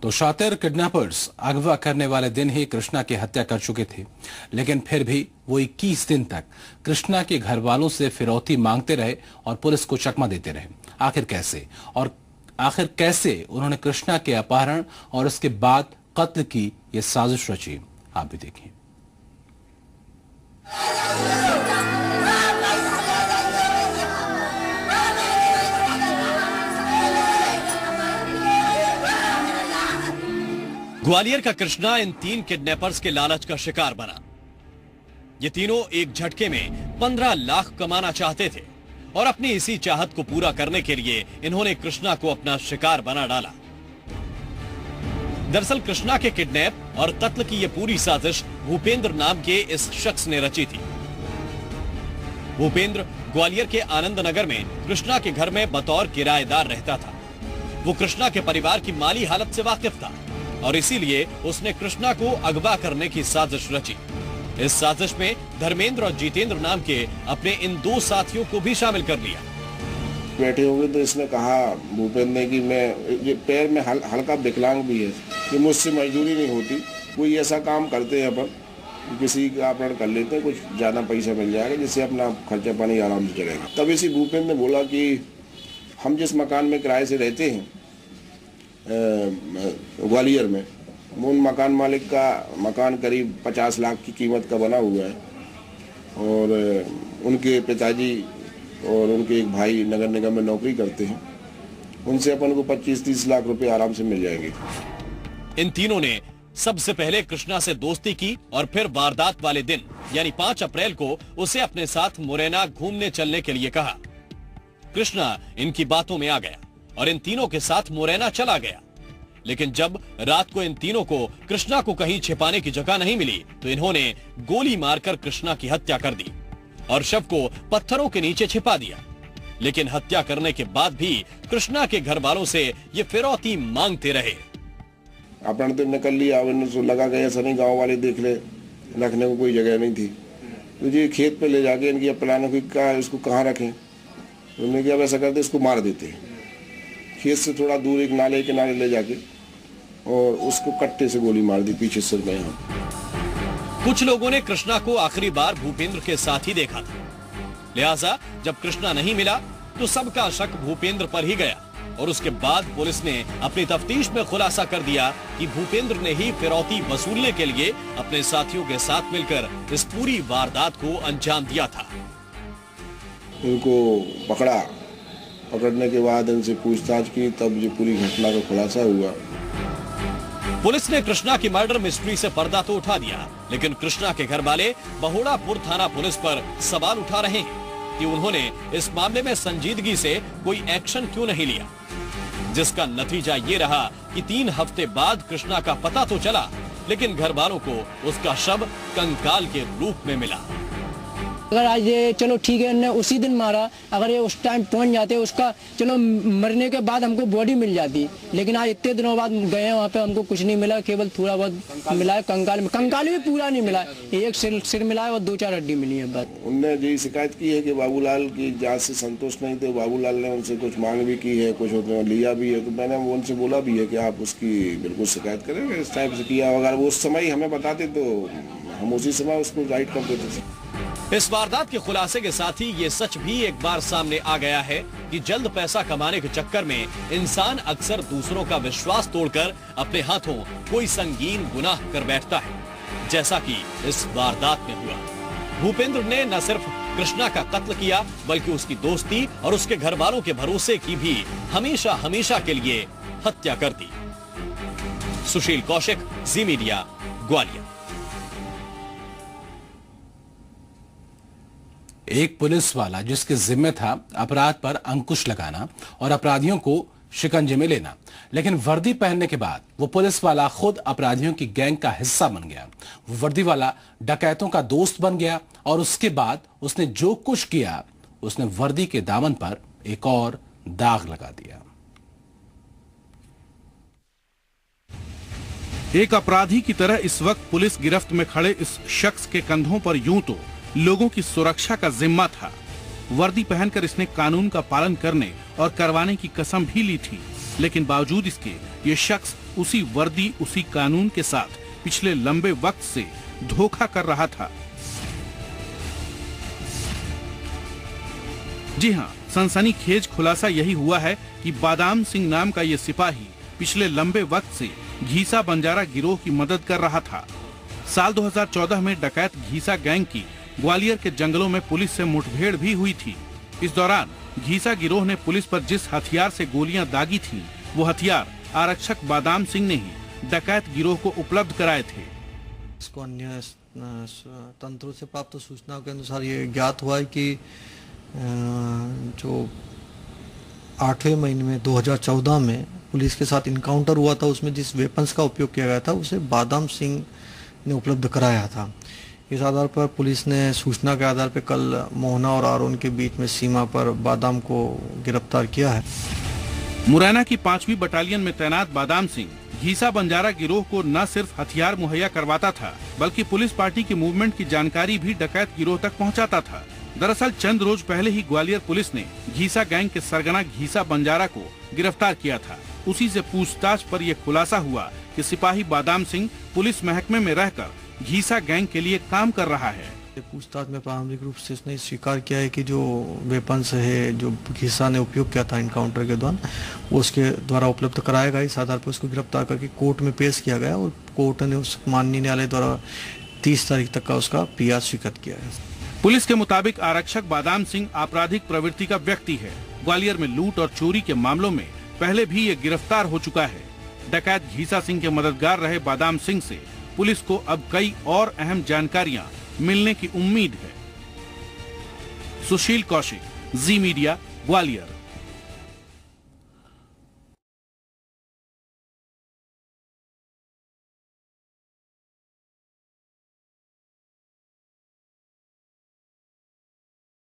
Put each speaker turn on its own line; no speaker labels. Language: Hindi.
तो शातिर किडनैपर्स अगवा करने वाले दिन ही कृष्णा की हत्या कर चुके थे, लेकिन फिर भी वो 21 दिन तक कृष्णा के घर वालों से फिरौती मांगते रहे और पुलिस को चकमा देते रहे। आखिर कैसे उन्होंने कृष्णा के अपहरण और उसके बाद कत्ल की ये साजिश रची, आप भी देखें।
ग्वालियर का कृष्णा इन 3 किडनैपर्स के लालच का शिकार बना। ये तीनों एक झटके में 15 लाख कमाना चाहते थे और अपनी इसी चाहत को पूरा करने के लिए इन्होंने कृष्णा को अपना शिकार बना डाला। दरअसल कृष्णा के किडनैप और कत्ल की यह पूरी साजिश भूपेंद्र नाम के इस शख्स ने रची थी। भूपेंद्र ग्वालियर के आनंद नगर में कृष्णा के घर में बतौर किराएदार रहता था। वो कृष्णा के परिवार की माली हालत से वाकिफ था और इसीलिए उसने कृष्णा को अगवा करने की साजिश रची। इस साजिश में धर्मेंद्र और जितेंद्र नाम के अपने इन 2 साथियों को भी शामिल कर लिया।
बैठे होंगे तो इसने कहा भूपेंद्र ने कि मैं ये पैर में हल्का विकलांग भी है, कि मुझसे मजदूरी नहीं होती, कोई ऐसा काम करते हैं अपन किसी का अपहरण कर लेते हैं, कुछ ज़्यादा पैसा मिल जाएगा जिससे अपना खर्चा पानी आराम से चलेगा। तब इसी भूपेंद्र ने बोला कि हम जिस मकान में किराए से रहते हैं ग्वालियर में, वो उन मकान मालिक का मकान करीब 50 लाख की कीमत का बना हुआ है और उनके पिताजी और उनके एक भाई नगर निगम में नौकरी करते हैं, उनसे अपन को 25-30 लाख रुपए आराम से मिल जाएंगे।
इन तीनों ने सबसे पहले कृष्णा से दोस्ती की और फिर वारदात वाले दिन यानी 5 अप्रैल को उसे अपने साथ मुरैना घूमने चलने के लिए कहा। कृष्णा इनकी बातों में आ गया और इन तीनों के साथ मुरैना चला गया। लेकिन जब रात को इन तीनों को कृष्णा को कहीं छिपाने की जगह नहीं मिली तो इन्होंने गोली मारकर कृष्णा की हत्या कर दी और शव को पत्थरों के नीचे छिपा दिया। लेकिन हत्या करने के बाद भी कृष्णा के घर वालों से ये फिरौती मांगते रहे।
अपहरण तो निकल लिया, लगा गया सनी गाँव वाले देख ले, रखने को कोई जगह नहीं थी, तो जी खेत पे ले जाके इनकी प्लान हुई का इसको कहाँ रखें। उन्होंने क्या वैसा करते इसको मार देते, खेत से थोड़ा दूर एक नाले किनारे ले जाके और उसको कट्टे से गोली मार दी पीछे सिर में। यहाँ
कुछ लोगों ने कृष्णा को आखिरी बार भूपेंद्र के साथ ही देखा था, लिहाजा जब कृष्णा नहीं मिला तो सबका शक भूपेंद्र पर ही गया और उसके बाद पुलिस ने अपनी तफ्तीश में खुलासा कर दिया कि भूपेंद्र ने ही फिरौती वसूलने के लिए अपने साथियों के साथ मिलकर इस पूरी वारदात को अंजाम दिया था।
उनको पकड़ने के बाद इनसे पूछताछ की, तब ये पूरी घटना का खुलासा हुआ।
पुलिस ने कृष्णा की मर्डर मिस्ट्री से पर्दा तो उठा दिया, लेकिन कृष्णा के घर वाले बहोड़ापुर थाना पुलिस पर सवाल उठा रहे हैं कि उन्होंने इस मामले में संजीदगी से कोई एक्शन क्यों नहीं लिया, जिसका नतीजा ये रहा कि 3 हफ्ते बाद कृष्णा का पता तो चला, लेकिन घर वालों को उसका शव कंकाल के रूप में मिला।
अगर आज ये चलो ठीक है ने उसी दिन मारा, अगर ये उस टाइम पहुंच जाते उसका चलो मरने के बाद हमको बॉडी मिल जाती, लेकिन आज इतने दिनों बाद गए वहाँ पे हमको कुछ नहीं मिला, केवल थोड़ा बहुत मिला है कंकाल भी पूरा नहीं मिला, एक सिर मिला है और 2-4 हड्डी मिली है बस।
उनने यही शिकायत की है कि बाबूलाल की जांच से संतुष्ट नहीं थे, बाबूलाल ने उनसे कुछ मांग भी की है, कुछ लिया भी है, तो मैंने उनसे बोला भी है कि आप उसकी बिल्कुल शिकायत करें, इस टाइप से किया। अगर वो उस समय हमें बताते तो हम उसी समय उसको राइट कर देते थे।
इस वारदात के खुलासे के साथ ही ये सच भी एक बार सामने आ गया है कि जल्द पैसा कमाने के चक्कर में इंसान अक्सर दूसरों का विश्वास तोड़कर अपने हाथों कोई संगीन गुनाह कर बैठता है, जैसा कि इस वारदात में हुआ। भूपेंद्र ने न सिर्फ कृष्णा का कत्ल किया बल्कि उसकी दोस्ती और उसके घर वालों के भरोसे की भी हमेशा हमेशा के लिए हत्या कर दी। सुशील कौशिक, जी मीडिया, ग्वालियर।
एक पुलिस वाला जिसके जिम्मे था अपराध पर अंकुश लगाना और अपराधियों को शिकंजे में लेना, लेकिन वर्दी पहनने के बाद वो पुलिस वाला खुद अपराधियों की गैंग का हिस्सा बन गया। वो वर्दी वाला डकैतों का दोस्त बन गया और उसके बाद उसने जो कुछ किया उसने वर्दी के दामन पर एक और दाग लगा दिया।
एक अपराधी की तरह इस वक्त पुलिस गिरफ्त में खड़े इस शख्स के कंधों पर यूं तो लोगों की सुरक्षा का जिम्मा था, वर्दी पहनकर इसने कानून का पालन करने और करवाने की कसम भी ली थी। लेकिन बावजूद इसके ये शख्स उसी वर्दी उसी कानून के साथ पिछले लंबे वक्त से धोखा कर रहा था। जी हां, सनसनीखेज खुलासा यही हुआ है कि बादाम सिंह नाम का ये सिपाही पिछले लंबे वक्त से घीसा बंजारा गिरोह की मदद कर रहा था। साल 2014 में डकैत घीसा गैंग की ग्वालियर के जंगलों में पुलिस से मुठभेड़ भी हुई थी। इस दौरान घीसा गिरोह ने पुलिस पर जिस हथियार से गोलियां दागी थीं, वो हथियार आरक्षक बादाम सिंह ने ही डकैत गिरोह को उपलब्ध कराए थे।
इसको अन्य तंत्रों से प्राप्त सूचना के अनुसार ये ज्ञात हुआ है कि जो 8वें महीने में 2014 में पुलिस के साथ इनकाउंटर हुआ था, उसमें जिस वेपन्स का उपयोग किया गया था उसे बादाम सिंह ने उपलब्ध कराया था। इस आधार पर पुलिस ने सूचना के आधार पर कल मोहना और आरोन के बीच में सीमा पर बादाम को गिरफ्तार किया है।
मुरैना की 5वीं बटालियन में तैनात बादाम सिंह घीसा बंजारा गिरोह को न सिर्फ हथियार मुहैया करवाता था, बल्कि पुलिस पार्टी की मूवमेंट की जानकारी भी डकैत गिरोह तक पहुंचाता था। दरअसल चंद रोज पहले ही ग्वालियर पुलिस ने घीसा गैंग के सरगना घीसा बंजारा को गिरफ्तार किया था। उसी से पूछताछ पर यह खुलासा हुआ कि सिपाही बादाम सिंह पुलिस महकमे में रहकर घीसा गैंग के लिए काम कर रहा है।
पूछताछ में प्रारंभिक रूप से उसने स्वीकार किया है कि जो वेपन्स है जो घीसा ने उपयोग किया था इनकाउंटर के दौरान, वो उसके द्वारा उपलब्ध कराया गया। इस आधार पर उसको गिरफ्तार करके कोर्ट में पेश किया गया और कोर्ट ने उस माननीय न्यायालय द्वारा 30 तारीख तक का उसका PR स्वीकृत किया है।
पुलिस के मुताबिक आरक्षक बादाम सिंह आपराधिक प्रवृत्ति का व्यक्ति है। ग्वालियर में लूट और चोरी के मामलों में पहले भी ये गिरफ्तार हो चुका है। डकैत घीसा सिंह के मददगार रहे बादाम सिंह से पुलिस को अब कई और अहम जानकारियां मिलने की उम्मीद है। सुशील कौशिक, जी मीडिया, ग्वालियर।